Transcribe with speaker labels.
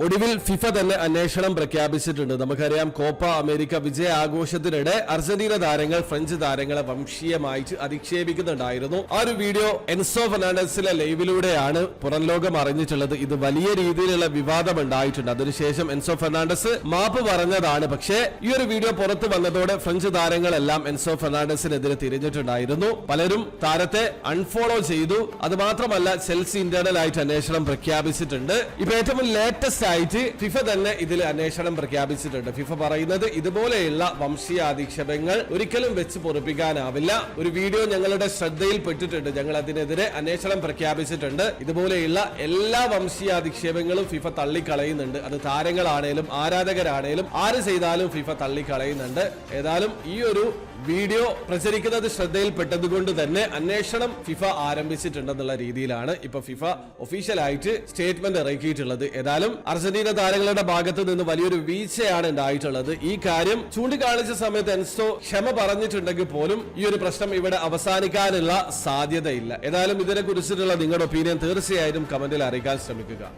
Speaker 1: ഒടുവിൽ ഫിഫ തന്നെ അന്വേഷണം പ്രഖ്യാപിച്ചിട്ടുണ്ട്. നമുക്കറിയാം കോപ്പ അമേരിക്ക വിജയ ആഘോഷത്തിനിടെ അർജന്റീന താരങ്ങൾ ഫ്രഞ്ച് താരങ്ങളെ വംശീയമായിട്ട് അധിക്ഷേപിക്കുന്നുണ്ടായിരുന്നു. ആ ഒരു വീഡിയോ എൻസോ ഫെർണാണ്ടസിലെ ലൈവിലൂടെയാണ് പുറം ലോകം അറിഞ്ഞിട്ടുള്ളത്. ഇത് വലിയ രീതിയിലുള്ള വിവാദം ഉണ്ടായിട്ടുണ്ട്. അതിനുശേഷം എൻസോ ഫെർണാണ്ടസ് മാപ്പ് പറഞ്ഞതാണ്. പക്ഷേ ഈ ഒരു വീഡിയോ പുറത്തു വന്നതോടെ ഫ്രഞ്ച് താരങ്ങളെല്ലാം എൻസോ ഫെർണാണ്ടസിനെതിരെ തിരിഞ്ഞിട്ടുണ്ടായിരുന്നു. പലരും താരത്തെ അൺഫോളോ ചെയ്തു. അത് മാത്രമല്ല ചെൽസി ഇന്റേണൽ ആയിട്ട് അന്വേഷണം പ്രഖ്യാപിച്ചിട്ടുണ്ട്. ഇപ്പൊ ഏറ്റവും ലേറ്റസ്റ്റ് ആയിട്ട് ഫിഫ തന്നെ ഇതിൽ അന്വേഷണം പ്രഖ്യാപിച്ചിട്ടുണ്ട്. ഫിഫ പറയുന്നത് ഇതുപോലെയുള്ള വംശീയ അധിക്ഷേപങ്ങൾ ഒരിക്കലും വെച്ച് പൊറുപ്പിക്കാനാവില്ല. ഒരു വീഡിയോ ഞങ്ങളുടെ ശ്രദ്ധയിൽപ്പെട്ടിട്ടുണ്ട്. ഞങ്ങൾ അതിനെതിരെ അന്വേഷണം പ്രഖ്യാപിച്ചിട്ടുണ്ട്. ഇതുപോലെയുള്ള എല്ലാ വംശീയ അധിക്ഷേപങ്ങളും ഫിഫ തള്ളിക്കളയുന്നുണ്ട്. അത് താരങ്ങളാണേലും ആരാധകരാണേലും ആര് ചെയ്താലും ഫിഫ തള്ളിക്കളയുന്നുണ്ട്. ഏതായാലും ഈ ഒരു വീഡിയോ പ്രചരിക്കുന്നത് ശ്രദ്ധയിൽപ്പെട്ടതുകൊണ്ട് തന്നെ അന്വേഷണം ഫിഫ ആരംഭിച്ചിട്ടുണ്ടെന്നുള്ള രീതിയിലാണ് ഇപ്പൊ ഫിഫ ഒഫീഷ്യലായിട്ട് സ്റ്റേറ്റ്മെന്റ് ഇറക്കിയിട്ടുള്ളത്. ഏതായാലും അർജന്റീന താരങ്ങളുടെ ഭാഗത്ത് നിന്ന് വലിയൊരു വീഴ്ചയാണ് ഉണ്ടായിട്ടുള്ളത്. ഈ കാര്യം ചൂണ്ടിക്കാണിച്ച സമയത്ത് എൻസോ ക്ഷമ പറഞ്ഞിട്ടുണ്ടെങ്കിൽ പോലും ഈ ഒരു പ്രശ്നം ഇവിടെ അവസാനിക്കാനുള്ള സാധ്യതയില്ല. ഏതായാലും ഇതിനെ കുറിച്ചിട്ടുള്ള നിങ്ങളുടെ ഒപ്പീനിയൻ തീർച്ചയായും കമന്റിൽ അറിയിക്കാൻ ശ്രമിക്കുക.